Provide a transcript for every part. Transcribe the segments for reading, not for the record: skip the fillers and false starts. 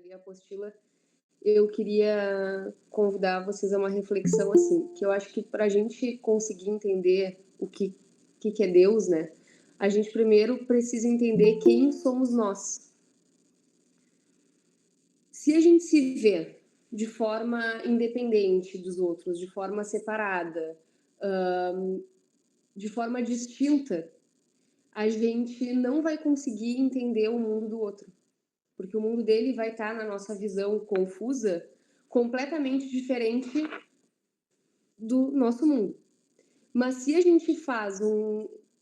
ler a apostila, eu queria convidar vocês a uma reflexão assim, que eu acho que para a gente conseguir entender o que é Deus, né? A gente primeiro precisa entender quem somos nós. Se a gente se vê de forma independente dos outros, de forma separada, de forma distinta, a gente não vai conseguir entender o mundo do outro, porque o mundo dele vai estar na nossa visão confusa, completamente diferente do nosso mundo. Mas se a gente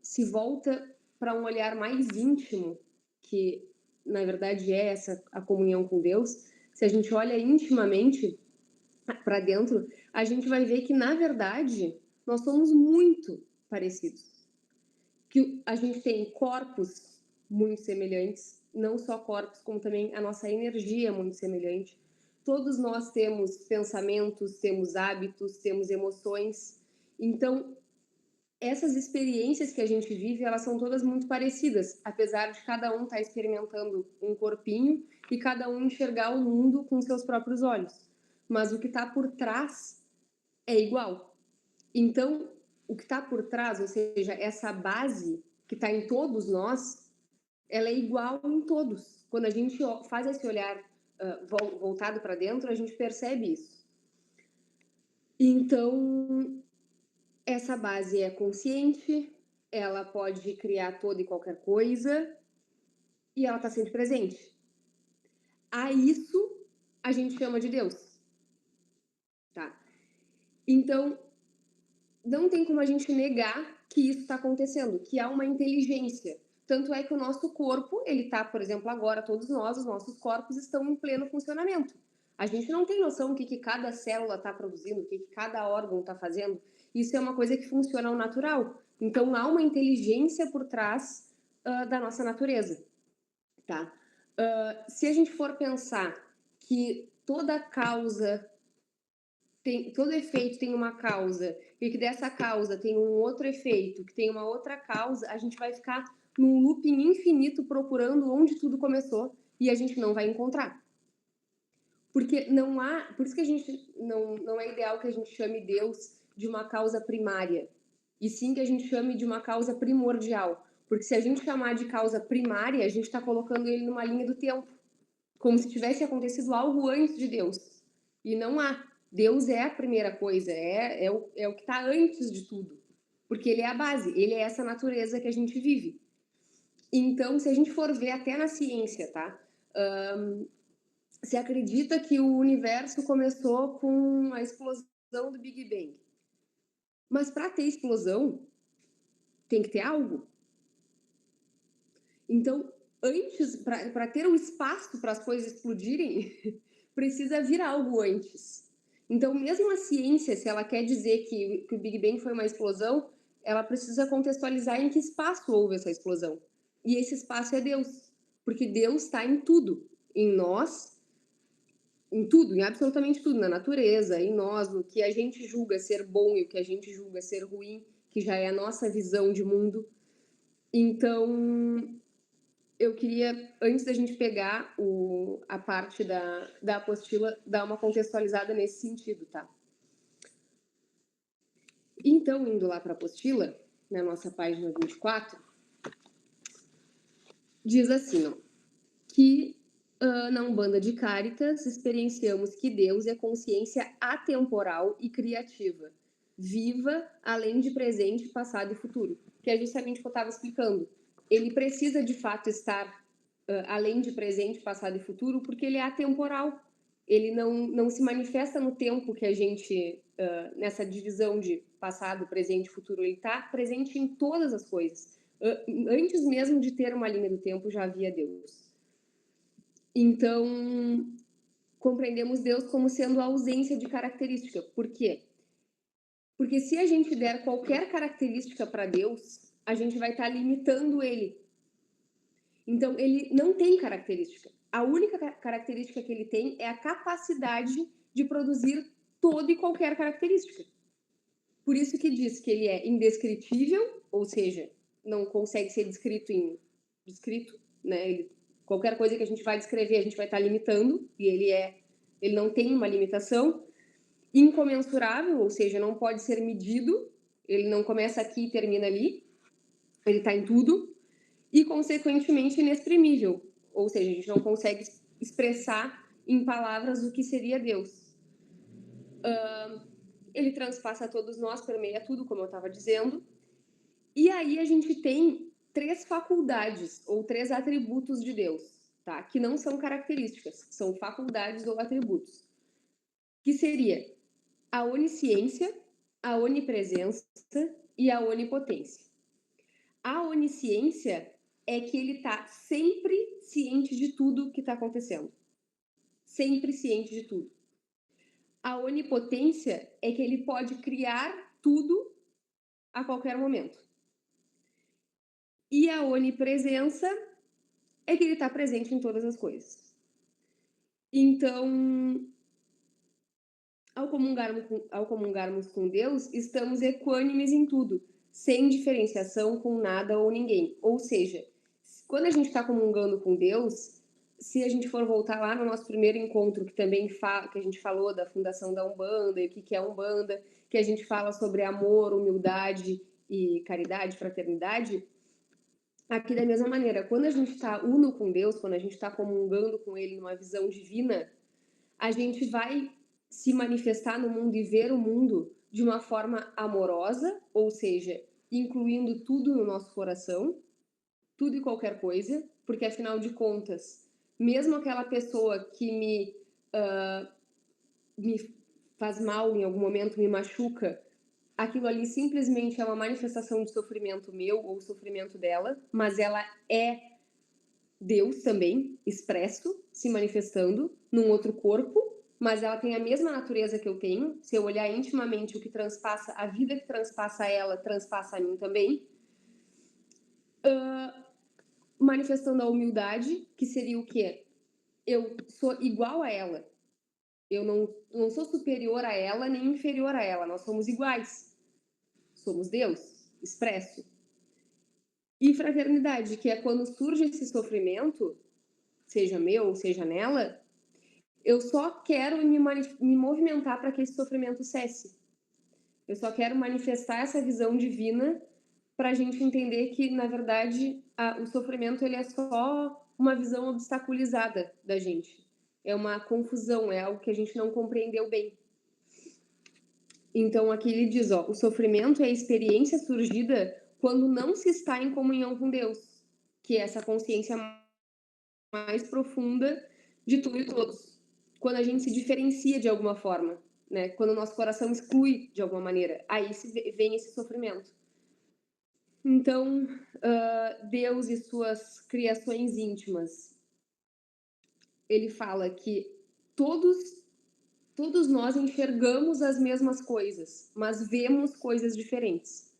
se volta para um olhar mais íntimo, que na verdade é essa a comunhão com Deus, se a gente olha intimamente para dentro, a gente vai ver que na verdade nós somos muito parecidos. Que a gente tem corpos muito semelhantes, não só corpos, como também a nossa energia é muito semelhante. Todos nós temos pensamentos, temos hábitos, temos emoções. Então, essas experiências que a gente vive, elas são todas muito parecidas, apesar de cada um estar experimentando um corpinho e cada um enxergar o mundo com seus próprios olhos. Mas o que está por trás é igual. Então, o que está por trás, ou seja, essa base que está em todos nós, ela é igual em todos. Quando a gente faz esse olhar voltado para dentro, a gente percebe isso. Então, essa base é consciente, ela pode criar toda e qualquer coisa e ela está sempre presente. A isso a gente chama de Deus. Tá? Então, não tem como a gente negar que isso está acontecendo, que há uma inteligência. Tanto é que o nosso corpo, ele está, por exemplo, agora, todos nós, os nossos corpos estão em pleno funcionamento. A gente não tem noção do que cada célula está produzindo, o que cada órgão está fazendo. Isso é uma coisa que funciona ao natural. Então, há uma inteligência por trás da nossa natureza. Tá? Se a gente for pensar que toda causa todo efeito tem uma causa, e que dessa causa tem um outro efeito, que tem uma outra causa, a gente vai ficar num looping infinito procurando onde tudo começou e a gente não vai encontrar. Porque não há, por isso que a gente não é ideal que a gente chame Deus de uma causa primária, e sim que a gente chame de uma causa primordial. Porque se a gente chamar de causa primária, a gente está colocando ele numa linha do tempo, como se tivesse acontecido algo antes de Deus. E não há. Deus é a primeira coisa, é o que está antes de tudo. Porque ele é a base, ele é essa natureza que a gente vive. Então, se a gente for ver até na ciência, tá? Se acredita que o universo começou com a explosão do Big Bang. Mas para ter explosão, tem que ter algo. Então, antes, para ter o espaço para as coisas explodirem, precisa vir algo antes. Então, mesmo a ciência, se ela quer dizer que o Big Bang foi uma explosão, ela precisa contextualizar em que espaço houve essa explosão. E esse espaço é Deus. Porque Deus está em tudo. Em nós, em tudo, em absolutamente tudo. Na natureza, em nós, no que a gente julga ser bom e o que a gente julga ser ruim, que já é a nossa visão de mundo. Então, eu queria, antes da gente pegar a parte da apostila, dar uma contextualizada nesse sentido, tá? Então, indo lá para a apostila, na nossa página 24, diz assim, ó, que na Umbanda de Caritas experienciamos que Deus é consciência atemporal e criativa, viva, além de presente, passado e futuro. Que é justamente o que eu estava explicando. Ele precisa, de fato, estar além de presente, passado e futuro, porque ele é atemporal. Ele não se manifesta no tempo que a gente, nessa divisão de passado, presente e futuro, ele está presente em todas as coisas. Antes mesmo de ter uma linha do tempo, já havia Deus. Então, compreendemos Deus como sendo a ausência de característica. Por quê? Porque se a gente der qualquer característica para Deus, a gente vai estar limitando ele. Então, ele não tem característica. A única característica que ele tem é a capacidade de produzir toda e qualquer característica. Por isso que diz que ele é indescritível, ou seja, não consegue ser descrito, né? Ele Qualquer coisa que a gente vai descrever, a gente vai estar limitando, e ele não tem uma limitação. Incomensurável, ou seja, não pode ser medido, ele não começa aqui e termina ali, ele está em tudo. E, consequentemente, inexprimível, ou seja, a gente não consegue expressar em palavras o que seria Deus. Ele transpassa todos nós, permeia tudo, como eu estava dizendo. E aí a gente tem 3 faculdades ou 3 atributos de Deus, tá? Que não são características, são faculdades ou atributos. Que seria a onisciência, a onipresença e a onipotência. A onisciência é que ele está sempre ciente de tudo que está acontecendo. Sempre ciente de tudo. A onipotência é que ele pode criar tudo a qualquer momento. E a onipresença é que ele está presente em todas as coisas. Então, ao comungarmos com Deus, estamos equânimes em tudo, sem diferenciação com nada ou ninguém. Ou seja, quando a gente está comungando com Deus, se a gente for voltar lá no nosso primeiro encontro, que também que a gente falou da fundação da Umbanda, e o que é a Umbanda, que a gente fala sobre amor, humildade e caridade, fraternidade, aqui da mesma maneira, quando a gente está uno com Deus, quando a gente está comungando com Ele numa visão divina, a gente vai se manifestar no mundo e ver o mundo de uma forma amorosa, ou seja, incluindo tudo no nosso coração, tudo e qualquer coisa, porque afinal de contas, mesmo aquela pessoa que me faz mal em algum momento, me machuca, aquilo ali simplesmente é uma manifestação de sofrimento meu ou sofrimento dela, mas ela é Deus também, expresso, se manifestando num outro corpo, mas ela tem a mesma natureza que eu tenho. Se eu olhar intimamente o que transpassa, a vida que transpassa ela, transpassa a mim também. Manifestando a humildade, que seria o quê? Eu sou igual a ela. Eu não sou superior a ela, nem inferior a ela. Nós somos iguais. Somos Deus, expresso. E fraternidade, que é quando surge esse sofrimento, seja meu, seja nela, eu só quero me movimentar para que esse sofrimento cesse. Eu só quero manifestar essa visão divina para a gente entender que, na verdade, o sofrimento ele é só uma visão obstaculizada da gente. É uma confusão, é algo que a gente não compreendeu bem. Então, aqui ele diz, o sofrimento é a experiência surgida quando não se está em comunhão com Deus, que é essa consciência mais profunda de tudo e todos. Quando a gente se diferencia de alguma forma, né? Quando o nosso coração exclui de alguma maneira, aí vem esse sofrimento. Então, Deus e suas criações íntimas, ele fala que todos nós enxergamos as mesmas coisas, mas vemos coisas diferentes.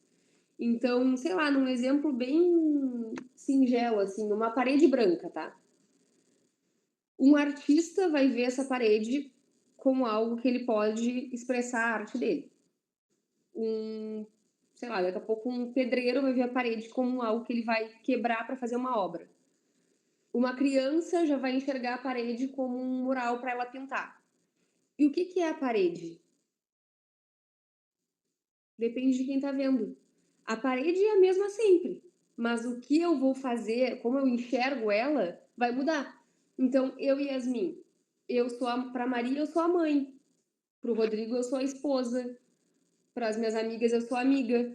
Então, sei lá, num exemplo bem singelo, assim, numa parede branca, tá? Um artista vai ver essa parede como algo que ele pode expressar a arte dele. Sei lá, daqui a pouco um pedreiro vai ver a parede como algo que ele vai quebrar para fazer uma obra. Uma criança já vai enxergar a parede como um mural para ela pintar. E o que é a parede? Depende de quem está vendo. A parede é a mesma sempre, mas o que eu vou fazer, como eu enxergo ela, vai mudar. Então, eu e Yasmin, para Maria eu sou a mãe, para o Rodrigo eu sou a esposa, para as minhas amigas eu sou a amiga.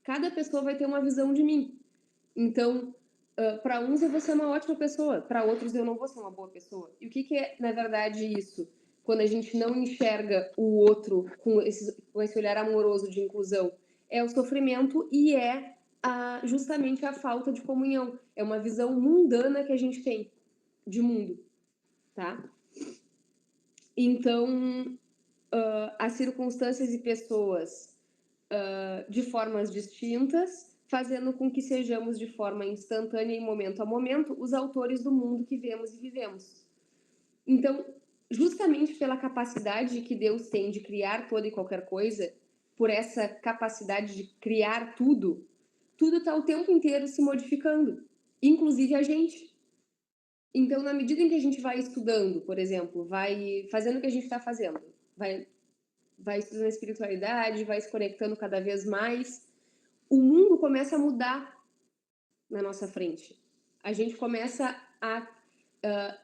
Cada pessoa vai ter uma visão de mim. Então, para uns eu vou ser uma ótima pessoa, para outros eu não vou ser uma boa pessoa. E o que é, na verdade, isso? Quando a gente não enxerga o outro com esse olhar amoroso de inclusão, é o sofrimento e é justamente a falta de comunhão. É uma visão mundana que a gente tem de mundo, tá? Então, as circunstâncias e pessoas de formas distintas, fazendo com que sejamos de forma instantânea e momento a momento os autores do mundo que vemos e vivemos. Então, justamente pela capacidade que Deus tem de criar toda e qualquer coisa, por essa capacidade de criar tudo está o tempo inteiro se modificando, inclusive a gente. Então, na medida em que a gente vai estudando, por exemplo, vai fazendo o que a gente está fazendo, vai, vai estudando a espiritualidade, vai se conectando cada vez mais, o mundo começa a mudar na nossa frente. A gente começa a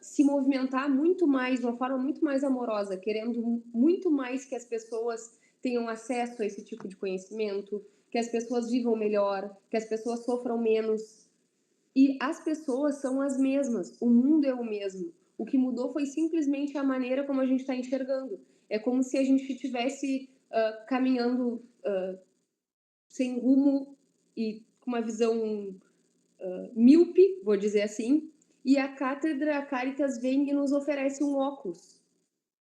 se movimentar muito mais, de uma forma muito mais amorosa, querendo muito mais que as pessoas tenham acesso a esse tipo de conhecimento, que as pessoas vivam melhor, que as pessoas sofram menos. E as pessoas são as mesmas, o mundo é o mesmo. O que mudou foi simplesmente a maneira como a gente está enxergando. É como se a gente estivesse caminhando sem rumo e com uma visão míope, vou dizer assim, e a Cátedra Caritas vem e nos oferece um óculos,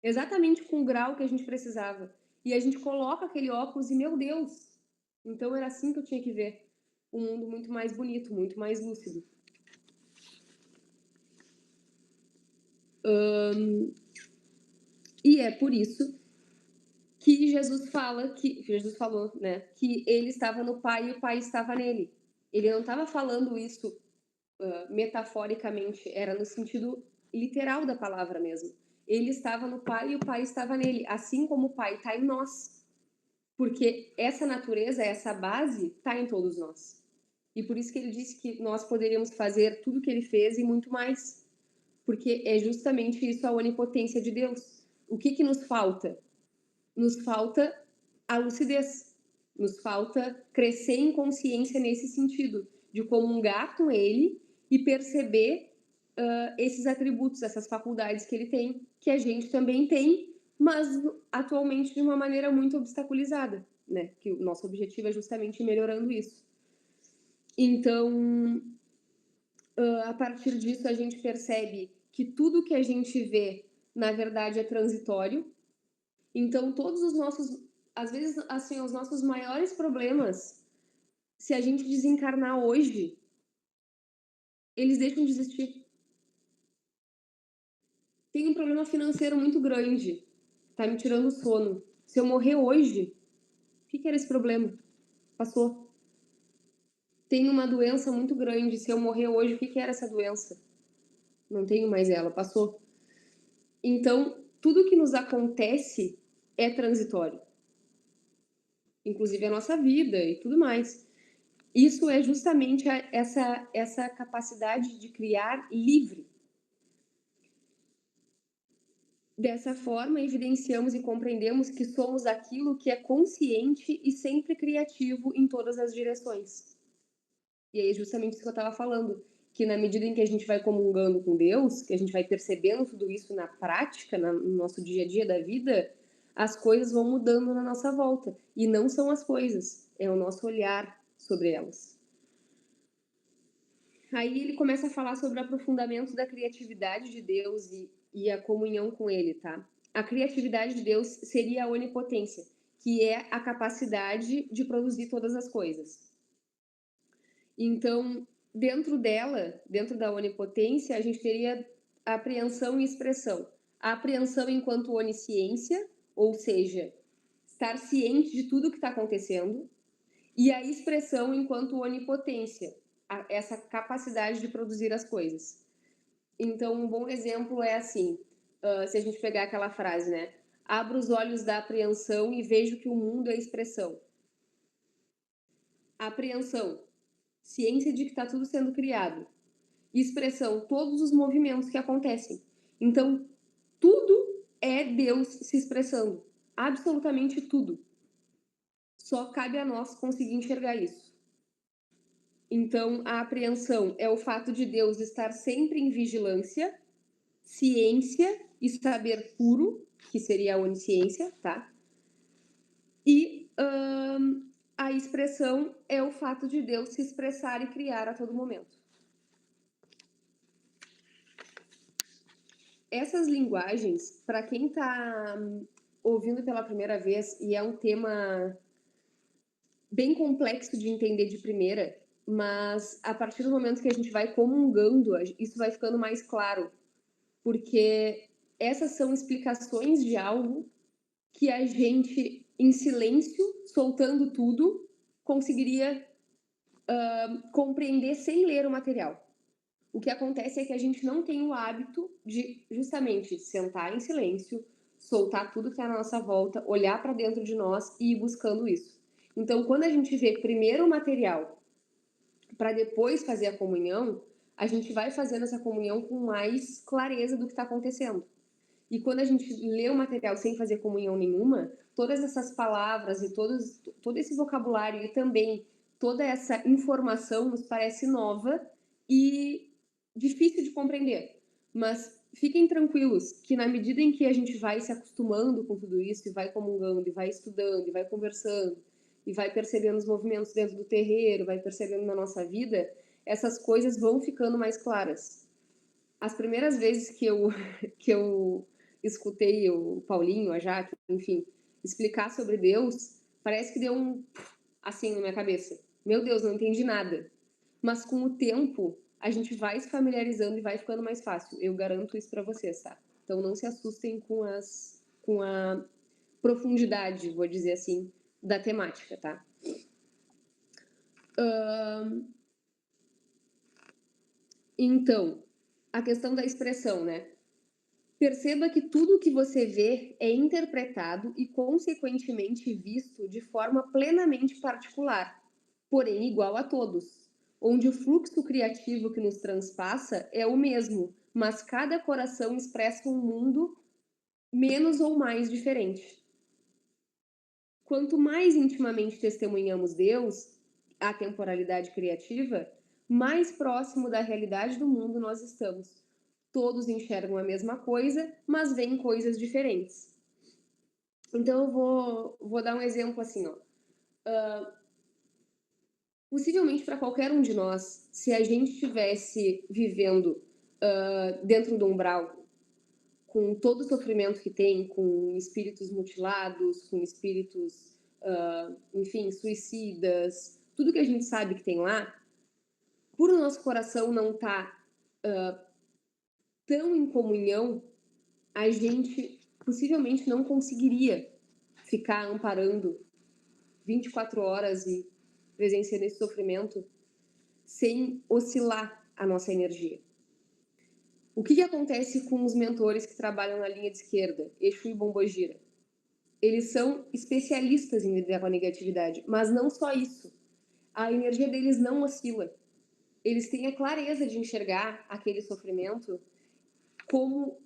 exatamente com o grau que a gente precisava. E a gente coloca aquele óculos e, meu Deus, então era assim que eu tinha que ver. Um mundo muito mais bonito, muito mais lúcido. E é por isso que Jesus falou, né, que ele estava no Pai e o Pai estava nele. Ele não estava falando isso metaforicamente, era no sentido literal da palavra mesmo. Ele estava no Pai e o Pai estava nele, assim como o Pai está em nós. Porque essa natureza, essa base, está em todos nós. E por isso que ele disse que nós poderíamos fazer tudo o que ele fez e muito mais. Porque é justamente isso a onipotência de Deus. O que nos falta? Nos falta a lucidez. Nos falta crescer em consciência nesse sentido, de comungar com ele e perceber esses atributos, essas faculdades que ele tem, que a gente também tem, mas atualmente de uma maneira muito obstaculizada, né? Que o nosso objetivo é justamente ir melhorando isso. Então, a partir disso, a gente percebe que tudo que a gente vê, na verdade, é transitório. Então, todos os nossos, às vezes, assim, os nossos maiores problemas, se a gente desencarnar hoje, eles deixam de existir. Tem um problema financeiro muito grande, tá me tirando o sono. Se eu morrer hoje, o que era esse problema? Passou. Tenho uma doença muito grande, se eu morrer hoje, o que era essa doença? Não tenho mais ela, passou. Então, tudo que nos acontece é transitório, inclusive a nossa vida e tudo mais. Isso é justamente essa capacidade de criar livre. Dessa forma, evidenciamos e compreendemos que somos aquilo que é consciente e sempre criativo em todas as direções. E aí, justamente isso que eu estava falando, que na medida em que a gente vai comungando com Deus, que a gente vai percebendo tudo isso na prática, no nosso dia a dia da vida, as coisas vão mudando na nossa volta. E não são as coisas, é o nosso olhar sobre elas. Aí ele começa a falar sobre o aprofundamento da criatividade de Deus e a comunhão com ele, tá? A criatividade de Deus seria a onipotência, que é a capacidade de produzir todas as coisas. Então, dentro dela, dentro da onipotência, a gente teria a apreensão e expressão. A apreensão enquanto onisciência, ou seja, estar ciente de tudo que está acontecendo, e a expressão enquanto onipotência, essa capacidade de produzir as coisas. Então, um bom exemplo é assim, se a gente pegar aquela frase, né? Abra os olhos da apreensão e vejo que o mundo é expressão. Apreensão, ciência de que está tudo sendo criado. Expressão, todos os movimentos que acontecem. Então, tudo é Deus se expressando. Absolutamente tudo. Só cabe a nós conseguir enxergar isso. Então, a apreensão é o fato de Deus estar sempre em vigilância, ciência e saber puro, que seria a onisciência, tá? E a expressão é o fato de Deus se expressar e criar a todo momento. Essas linguagens, para quem está ouvindo pela primeira vez, e é um tema bem complexo de entender de primeira, mas a partir do momento que a gente vai comungando, isso vai ficando mais claro, porque essas são explicações de algo que a gente, em silêncio, soltando tudo, conseguiria compreender sem ler o material. O que acontece é que a gente não tem o hábito de justamente sentar em silêncio, soltar tudo que está na nossa volta, olhar para dentro de nós e ir buscando isso. Então, quando a gente vê primeiro o material para depois fazer a comunhão, a gente vai fazendo essa comunhão com mais clareza do que está acontecendo. E quando a gente lê o material sem fazer comunhão nenhuma, todas essas palavras e todo esse vocabulário e também toda essa informação nos parece nova e difícil de compreender. Mas fiquem tranquilos que na medida em que a gente vai se acostumando com tudo isso e vai comungando e vai estudando e vai conversando e vai percebendo os movimentos dentro do terreiro, vai percebendo na nossa vida, essas coisas vão ficando mais claras. As primeiras vezes que eu escutei o Paulinho, a Jaque, enfim, explicar sobre Deus, parece que deu um assim na minha cabeça. Meu Deus, não entendi nada. Mas com o tempo, a gente vai se familiarizando e vai ficando mais fácil. Eu garanto isso para vocês, tá? Então não se assustem com a profundidade, vou dizer assim, da temática, tá? Então, a questão da expressão, né? Perceba que tudo o que você vê é interpretado e, consequentemente, visto de forma plenamente particular, porém igual a todos, onde o fluxo criativo que nos transpassa é o mesmo, mas cada coração expressa um mundo menos ou mais diferente. Quanto mais intimamente testemunhamos Deus, a temporalidade criativa, mais próximo da realidade do mundo nós estamos. Todos enxergam a mesma coisa, mas veem coisas diferentes. Então eu vou dar um exemplo assim, ó. Possivelmente para qualquer um de nós, se a gente estivesse vivendo dentro do umbral, com todo o sofrimento que tem, com espíritos mutilados, com espíritos, enfim, suicidas, tudo que a gente sabe que tem lá, por o nosso coração não estar tão em comunhão, a gente possivelmente não conseguiria ficar amparando 24 horas e presenciando esse sofrimento sem oscilar a nossa energia. O que acontece com os mentores que trabalham na linha de esquerda, Exu e Bombogira? Eles são especialistas em lidar com a negatividade, mas não só isso. A energia deles não oscila. Eles têm a clareza de enxergar aquele sofrimento como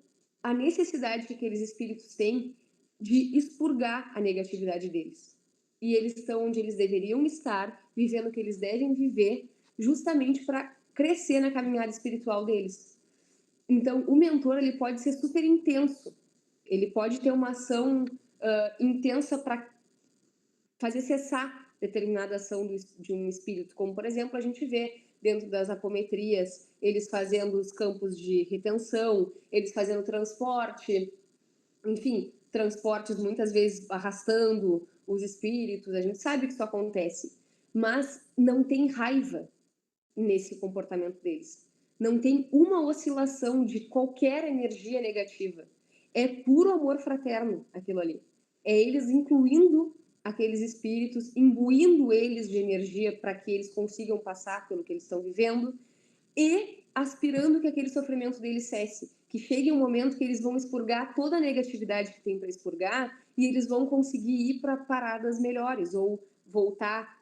a necessidade que aqueles espíritos têm de expurgar a negatividade deles. E eles estão onde eles deveriam estar, vivendo o que eles devem viver, justamente para crescer na caminhada espiritual deles. Então, o mentor ele pode ser super intenso, ele pode ter uma ação intensa para fazer cessar determinada ação de um espírito, como, por exemplo, a gente vê dentro das apometrias, eles fazendo os campos de retenção, eles fazendo transporte, enfim, transportes muitas vezes arrastando os espíritos, a gente sabe que isso acontece, mas não tem raiva nesse comportamento deles. Não tem uma oscilação de qualquer energia negativa. É puro amor fraterno aquilo ali. É eles incluindo aqueles espíritos, imbuindo eles de energia para que eles consigam passar pelo que eles estão vivendo e aspirando que aquele sofrimento deles cesse, que chegue um momento que eles vão expurgar toda a negatividade que tem para expurgar e eles vão conseguir ir para paradas melhores ou voltar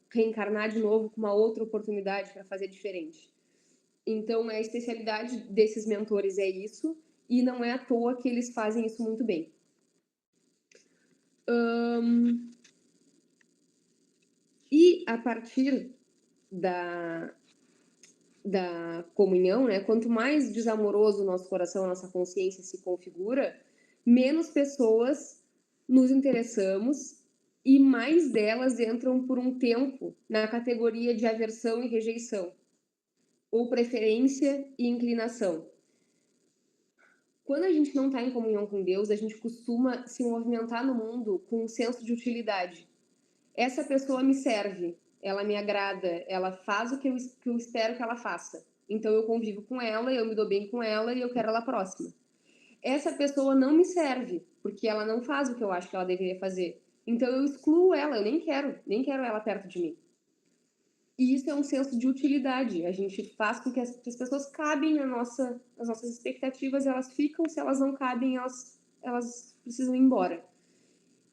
reencarnar de novo com uma outra oportunidade para fazer diferente. Então, a especialidade desses mentores é isso, e não é à toa que eles fazem isso muito bem. E a partir da comunhão, né, quanto mais desamoroso o nosso coração, a nossa consciência se configura, menos pessoas nos interessamos e mais delas entram por um tempo na categoria de aversão e rejeição, ou preferência e inclinação. Quando a gente não está em comunhão com Deus, a gente costuma se movimentar no mundo com um senso de utilidade. Essa pessoa me serve, ela me agrada, ela faz o que eu espero que ela faça. Então eu convivo com ela, eu me dou bem com ela e eu quero ela próxima. Essa pessoa não me serve, porque ela não faz o que eu acho que ela deveria fazer. Então eu excluo ela, eu nem quero ela perto de mim. E isso é um senso de utilidade. A gente faz com que as pessoas cabem nas nossas expectativas, elas ficam, se elas não cabem, elas precisam ir embora.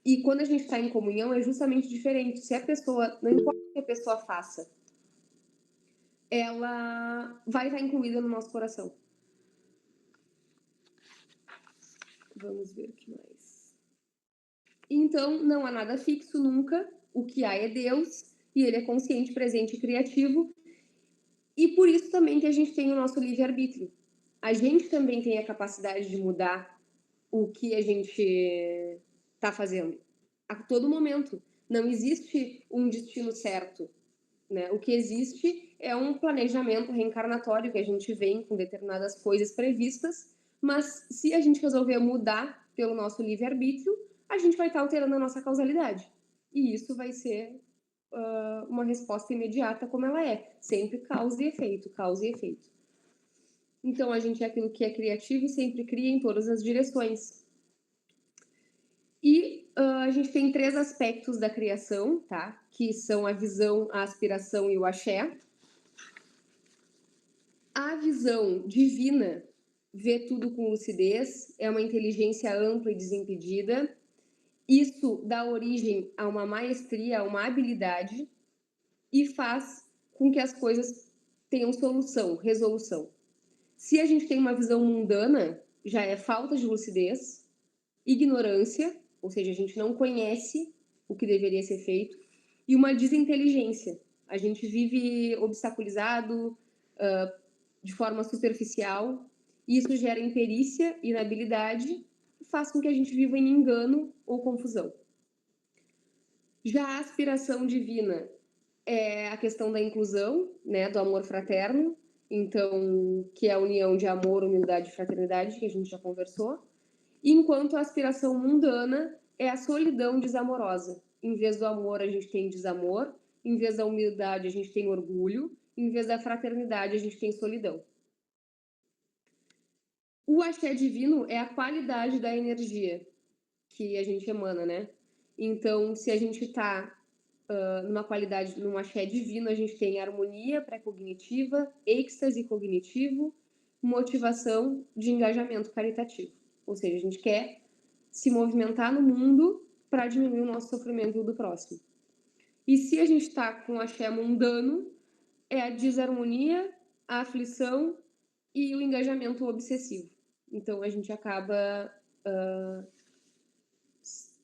E quando a gente está em comunhão, é justamente diferente. Se a pessoa, não importa o que a pessoa faça, ela vai estar incluída no nosso coração. Vamos ver o que mais. Então, não há nada fixo nunca. O que há é Deus, e Ele é consciente, presente e criativo. E por isso também que a gente tem o nosso livre-arbítrio. A gente também tem a capacidade de mudar o que a gente está fazendo. A todo momento. Não existe um destino certo. Né? O que existe é um planejamento reencarnatório que a gente vem com determinadas coisas previstas, mas se a gente resolver mudar pelo nosso livre-arbítrio, a gente vai estar alterando a nossa causalidade. E isso vai ser uma resposta imediata como ela é. Sempre causa e efeito, causa e efeito. Então, a gente é aquilo que é criativo e sempre cria em todas as direções. E a gente tem 3 aspectos da criação, tá? Que são a visão, a aspiração e o axé. A visão divina vê tudo com lucidez, é uma inteligência ampla e desimpedida. Isso dá origem a uma maestria, a uma habilidade e faz com que as coisas tenham solução, resolução. Se a gente tem uma visão mundana, já é falta de lucidez, ignorância, ou seja, a gente não conhece o que deveria ser feito, e uma desinteligência. A gente vive obstaculizado, de forma superficial, e isso gera imperícia, inabilidade, e faz com que a gente viva em engano ou confusão. Já a aspiração divina é a questão da inclusão, né, do amor fraterno, então, que é a união de amor, humildade e fraternidade, que a gente já conversou, enquanto a aspiração mundana é a solidão desamorosa. Em vez do amor, a gente tem desamor, em vez da humildade, a gente tem orgulho, em vez da fraternidade, a gente tem solidão. O axé divino é a qualidade da energia que a gente emana, né? Então, se a gente está numa qualidade, num axé divino, a gente tem harmonia pré-cognitiva, êxtase cognitivo, motivação de engajamento caritativo. Ou seja, a gente quer se movimentar no mundo para diminuir o nosso sofrimento e o do próximo. E se a gente está com axé mundano, é a desarmonia, a aflição e o engajamento obsessivo. Então, a gente acaba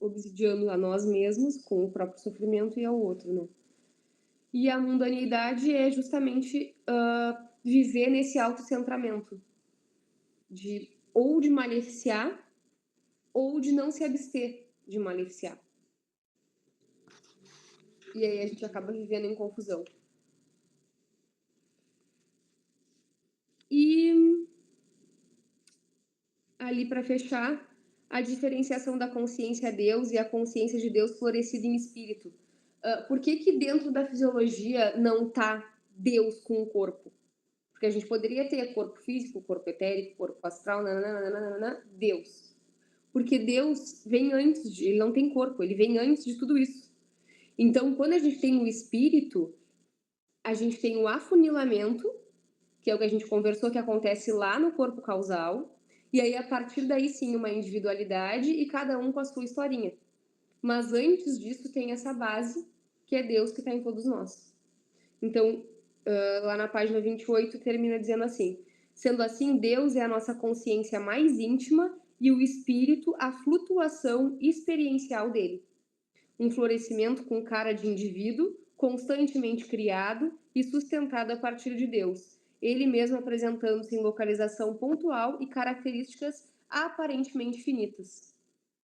obsidiando a nós mesmos com o próprio sofrimento e ao outro, né? E a mundanidade é justamente viver nesse autocentramento, ou de maleficiar, ou de não se abster de maleficiar. E aí a gente acaba vivendo em confusão. E ali para fechar, a diferenciação da consciência a Deus e a consciência de Deus florescida em espírito. Por que dentro da fisiologia não está Deus com o corpo? Porque a gente poderia ter corpo físico, corpo etérico, corpo astral, nananana, Deus. Porque Deus vem antes, ele não tem corpo, ele vem antes de tudo isso. Então, quando a gente tem o espírito, a gente tem o afunilamento, que é o que a gente conversou, que acontece lá no corpo causal, e aí a partir daí sim uma individualidade e cada um com a sua historinha. Mas antes disso tem essa base, que é Deus que está em todos nós. Então, lá na página 28 termina dizendo assim: sendo assim, Deus é a nossa consciência mais íntima e o espírito a flutuação experiencial dele. Um florescimento com cara de indivíduo, constantemente criado e sustentado a partir de Deus, ele mesmo apresentando-se em localização pontual e características aparentemente finitas,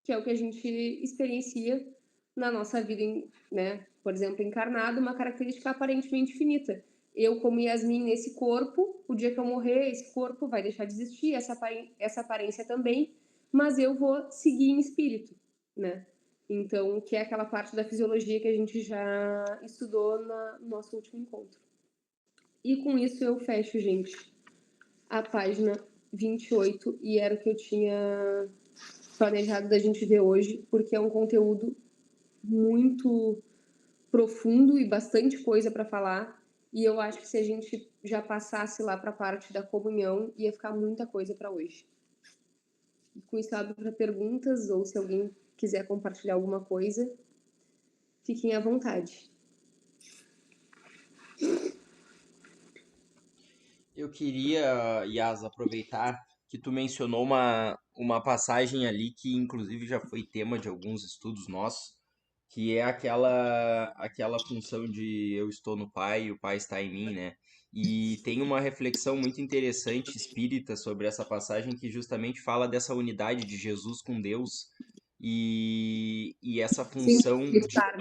que é o que a gente experiencia na nossa vida, né? Por exemplo, encarnado, uma característica aparentemente finita. Eu, como Yasmin, nesse corpo, o dia que eu morrer, esse corpo vai deixar de existir, essa aparência também, mas eu vou seguir em espírito, né? Então, que é aquela parte da fisiologia que a gente já estudou no nosso último encontro. E com isso eu fecho, gente, a página 28, e era o que eu tinha planejado da gente ver hoje, porque é um conteúdo muito profundo e bastante coisa para falar, E eu acho que se a gente já passasse lá para a parte da comunhão, ia ficar muita coisa para hoje. E com isso abre para perguntas, ou se alguém quiser compartilhar alguma coisa, fiquem à vontade. Eu queria, Yas, aproveitar que tu mencionou uma passagem ali que inclusive já foi tema de alguns estudos nossos, que é aquela função de eu estou no Pai e o Pai está em mim, né? E tem uma reflexão muito interessante espírita sobre essa passagem que justamente fala dessa unidade de Jesus com Deus e essa Sim, função de estar.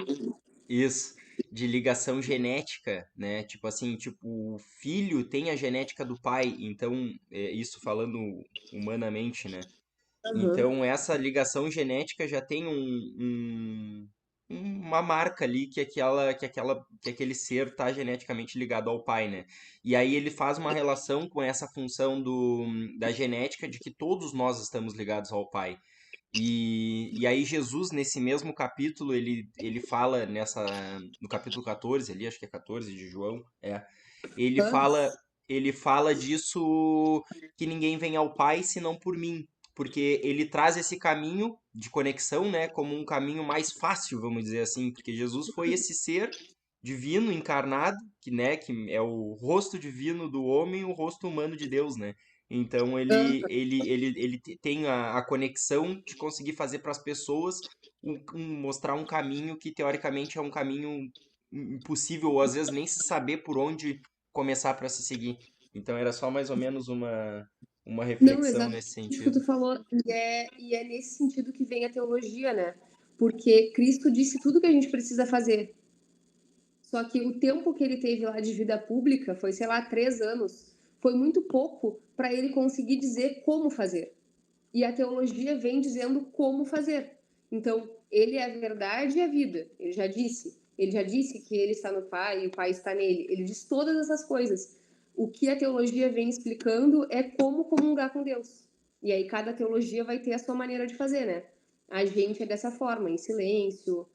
isso, de ligação genética, né? Tipo assim, tipo, o filho tem a genética do pai, então, isso falando humanamente, né? Aham. Então, essa ligação genética já tem uma marca ali que aquele ser tá geneticamente ligado ao pai, né? E aí ele faz uma relação com essa função da genética de que todos nós estamos ligados ao pai. E aí Jesus, nesse mesmo capítulo, ele fala no capítulo 14 ali, acho que é 14 de João, ele fala, ele fala disso que ninguém vem ao Pai senão por mim, porque ele traz esse caminho de conexão, né, como um caminho mais fácil, vamos dizer assim, porque Jesus foi esse ser divino encarnado, que é o rosto divino do homem, o rosto humano de Deus, né? Então tem a conexão de conseguir fazer para as pessoas mostrar um caminho que teoricamente é um caminho impossível, ou às vezes nem se saber por onde começar para se seguir. Então era só mais ou menos uma Não, reflexão exatamente nesse isso que sentido. tu falou, e é nesse sentido que vem a teologia, né? Porque Cristo disse tudo que a gente precisa fazer. Só que o tempo que ele teve lá de vida pública foi, sei lá, 3 anos. Foi muito pouco para ele conseguir dizer como fazer. E a teologia vem dizendo como fazer. Então, ele é a verdade e a vida. Ele já disse. Ele já disse que ele está no Pai e o Pai está nele. Ele diz todas essas coisas. O que a teologia vem explicando é como comungar com Deus. E aí cada teologia vai ter a sua maneira de fazer, né? A gente é dessa forma, em silêncio,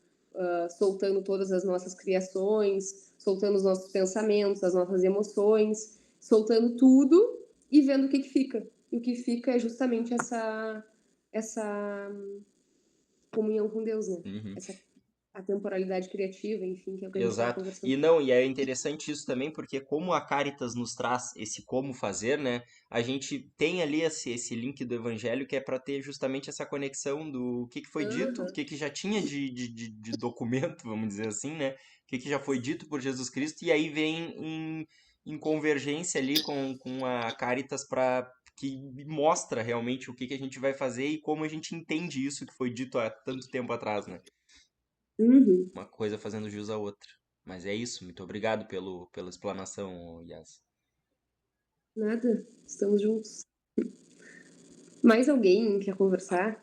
soltando todas as nossas criações, soltando os nossos pensamentos, as nossas emoções, soltando tudo e vendo o que fica. E o que fica é justamente essa comunhão com Deus, né? Uhum. Essa a temporalidade criativa, enfim, que é o que a gente estava Exato. conversando. E não, e é interessante isso também, porque como a Caritas nos traz esse como fazer, né? A gente tem ali esse link do Evangelho que é para ter justamente essa conexão do que foi dito, o Uhum. que já tinha de documento, vamos dizer assim, né? O que já foi dito por Jesus Cristo, e aí vem em convergência ali com a Caritas para que mostra realmente o que a gente vai fazer e como a gente entende isso que foi dito há tanto tempo atrás, né? Uhum. Uma coisa fazendo jus à outra. Mas é isso, muito obrigado pela explanação, Yas. Nada, estamos juntos. Mais alguém quer conversar?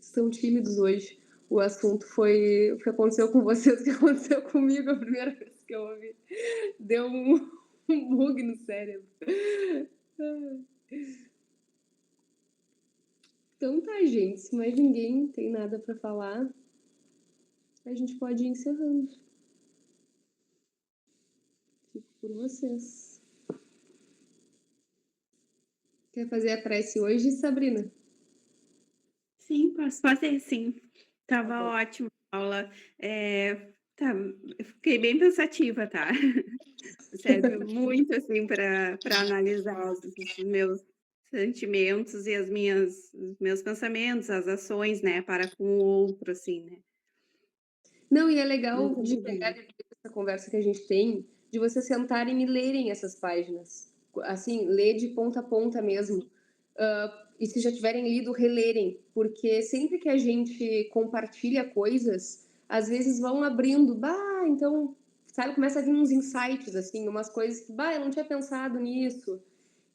Estão tímidos hoje. O assunto foi o que aconteceu com vocês, o que aconteceu comigo a primeira vez que eu ouvi. Deu um bug no cérebro. Então tá, gente. Se mais ninguém tem nada para falar, a gente pode ir encerrando. Fico por vocês. Quer fazer a prece hoje, Sabrina? Sim, posso fazer, sim. Tá Tava bom. ótimo a aula. Tá, eu fiquei bem pensativa, tá? Serve muito, assim, para analisar os meus sentimentos e os meus pensamentos, as ações, né, para com o outro, assim, né? Não, e é Muito legal de pegar obrigada. depois dessa conversa que a gente tem, de vocês sentarem e lerem essas páginas. Assim, ler de ponta a ponta mesmo. E se já tiverem lido, relerem. Porque sempre que a gente compartilha coisas, às vezes vão abrindo, bah, então, sabe, começa a vir uns insights, assim, umas coisas que, bah, eu não tinha pensado nisso.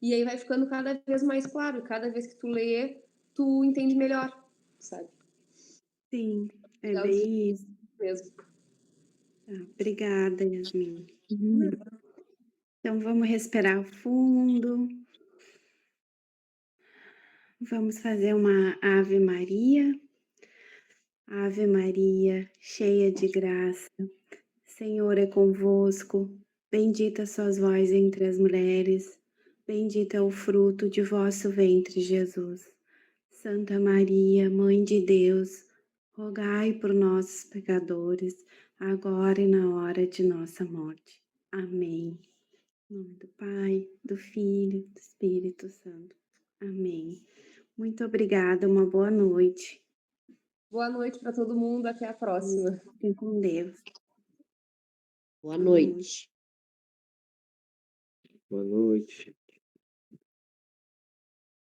E aí vai ficando cada vez mais claro. Cada vez que tu lê, tu entende melhor, sabe? Sim, é Legal de bem isso. mesmo. Tá, obrigada, Yasmin. Então vamos respirar fundo. Vamos fazer uma Ave Maria. Ave Maria, cheia de graça, Senhor é convosco. Bendita sois vós entre as mulheres, bendito é o fruto de vosso ventre, Jesus. Santa Maria, Mãe de Deus, rogai por nós, pecadores, agora e na hora de nossa morte. Amém. Em nome do Pai, do Filho, do Espírito Santo. Amém. Muito obrigada, uma boa noite. Boa noite para todo mundo, até a próxima. Fiquem com Deus. Boa Boa noite. noite. Boa noite.